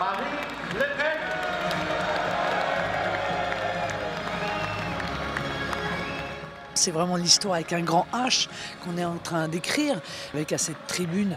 Marine Le Pen. C'est vraiment l'histoire avec un grand H qu'on est en train d'écrire, avec à cette tribune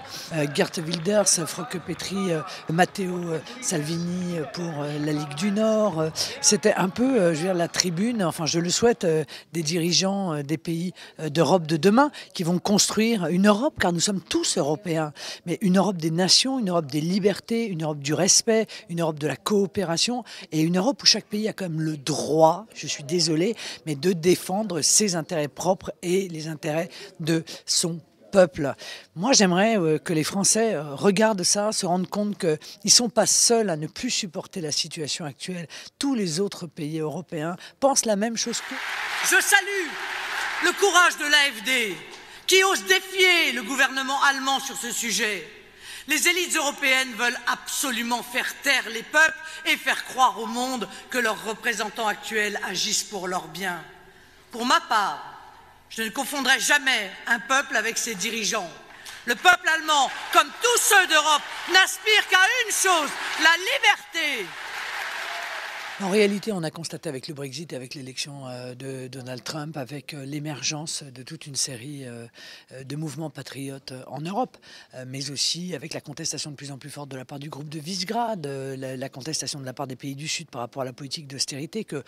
Geert Wilders, Frauke Petry, Matteo Salvini pour la Ligue du Nord. C'était un peu, je veux dire, la tribune, enfin je le souhaite, des dirigeants des pays d'Europe de demain qui vont construire une Europe, car nous sommes tous européens, mais une Europe des nations, une Europe des libertés, une Europe du respect, une Europe de la coopération et une Europe où chaque pays a quand même le droit, je suis désolé, mais de défendre ses intérêts propres et les intérêts de son peuple. Moi, j'aimerais que les Français regardent ça, se rendent compte qu'ils ne sont pas seuls à ne plus supporter la situation actuelle. Tous les autres pays européens pensent la même chose qu'eux. Je salue le courage de l'AfD qui ose défier le gouvernement allemand sur ce sujet. Les élites européennes veulent absolument faire taire les peuples et faire croire au monde que leurs représentants actuels agissent pour leur bien. Pour ma part, je ne confondrai jamais un peuple avec ses dirigeants. Le peuple allemand, comme tous ceux d'Europe, n'aspire qu'à une chose, la liberté. En réalité, on a constaté avec le Brexit, avec l'élection de Donald Trump, avec l'émergence de toute une série de mouvements patriotes en Europe, mais aussi avec la contestation de plus en plus forte de la part du groupe de Visegrad, la contestation de la part des pays du Sud par rapport à la politique d'austérité, que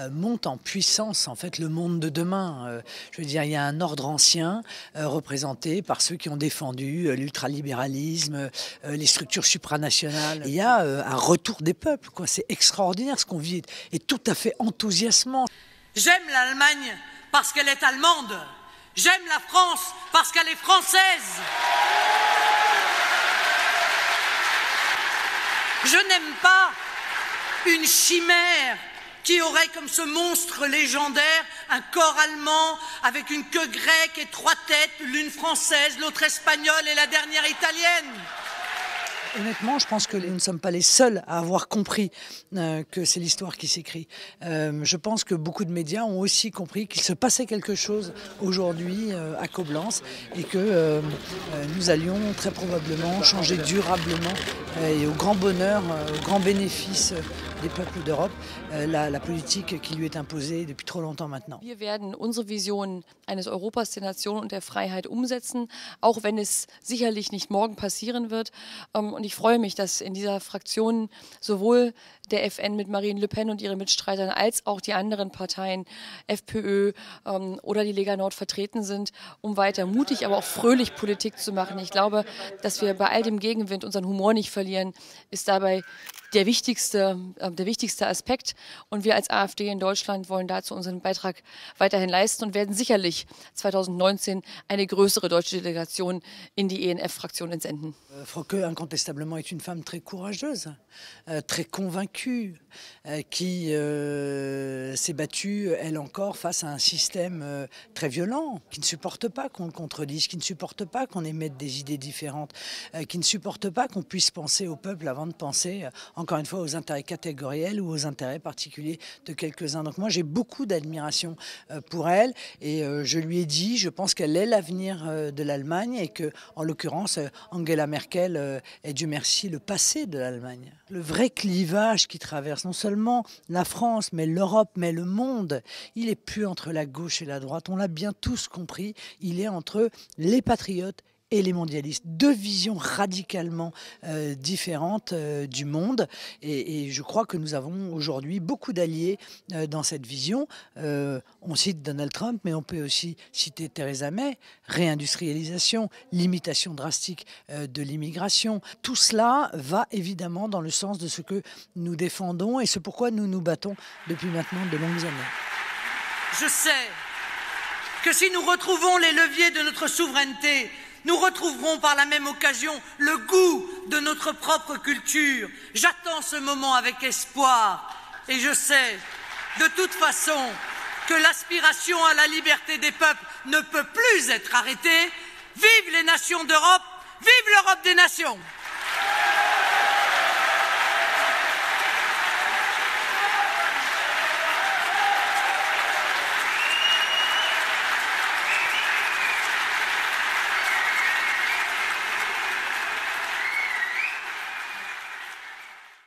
monte en puissance en fait le monde de demain. Je veux dire, il y a un ordre ancien représenté par ceux qui ont défendu l'ultralibéralisme, les structures supranationales. Il y a un retour des peuples, quoi. C'est extraordinaire ce qu'on vit est tout à fait enthousiasmant. J'aime l'Allemagne parce qu'elle est allemande. J'aime la France parce qu'elle est française. Je n'aime pas une chimère qui aurait comme ce monstre légendaire un corps allemand avec une queue grecque et 3 têtes, l'une française, l'autre espagnole et la dernière italienne. Honnêtement, je pense que nous ne sommes pas les seuls à avoir compris que c'est l'histoire qui s'écrit. Je pense que beaucoup de médias ont aussi compris qu'il se passait quelque chose aujourd'hui à Coblence et que nous allions très probablement changer durablement et au grand bonheur, au grand bénéfice des peuples d'Europe, la politique qui lui est imposée depuis trop longtemps maintenant. Wir werden unsere Vision eines Europas der Nation und der Freiheit umsetzen, auch wenn es sicherlich nicht morgen passieren wird. Und ich freue mich, dass in dieser Fraktion sowohl der FN mit Marine Le Pen und ihren Mitstreitern als auch die anderen Parteien, FPÖ oder die Lega Nord vertreten sind, um weiter mutig, aber auch fröhlich Politik zu machen. Ich glaube, dass wir bei all dem Gegenwind unseren Humor nicht verlieren, ist dabei der wichtigste Aspekt. Und wir als AfD in Deutschland wollen dazu unseren Beitrag weiterhin leisten und werden sicherlich 2019 eine größere deutsche Delegation in die ENF-Fraktion entsenden. Frauke, incontestablement, est une femme très courageuse, très convaincue, qui s'est battue, elle encore, face à un système très violent, qui ne supporte pas qu'on le contredise, qui ne supporte pas qu'on émette des idées différentes, qui ne supporte pas qu'on puisse penser au peuple avant de penser, encore une fois, aux intérêts catégoriels ou aux intérêts particuliers de quelques-uns. Donc moi, j'ai beaucoup d'admiration pour elle et je lui ai dit, je pense qu'elle est l'avenir de l'Allemagne et que, en l'occurrence, Angela Merkel est, Dieu merci, le passé de l'Allemagne. Le vrai clivage qui traverse non seulement la France, mais l'Europe, mais le monde, il n'est plus entre la gauche et la droite. On l'a bien tous compris, il est entre les patriotes et les mondialistes. 2 visions radicalement différentes du monde. Et je crois que nous avons aujourd'hui beaucoup d'alliés dans cette vision. On cite Donald Trump, mais on peut aussi citer Theresa May. Réindustrialisation, limitation drastique de l'immigration. Tout cela va évidemment dans le sens de ce que nous défendons et ce pourquoi nous nous battons depuis maintenant de longues années. Je sais que si nous retrouvons les leviers de notre souveraineté, nous retrouverons par la même occasion le goût de notre propre culture. J'attends ce moment avec espoir et je sais de toute façon que l'aspiration à la liberté des peuples ne peut plus être arrêtée. Vive les nations d'Europe, vive l'Europe des nations!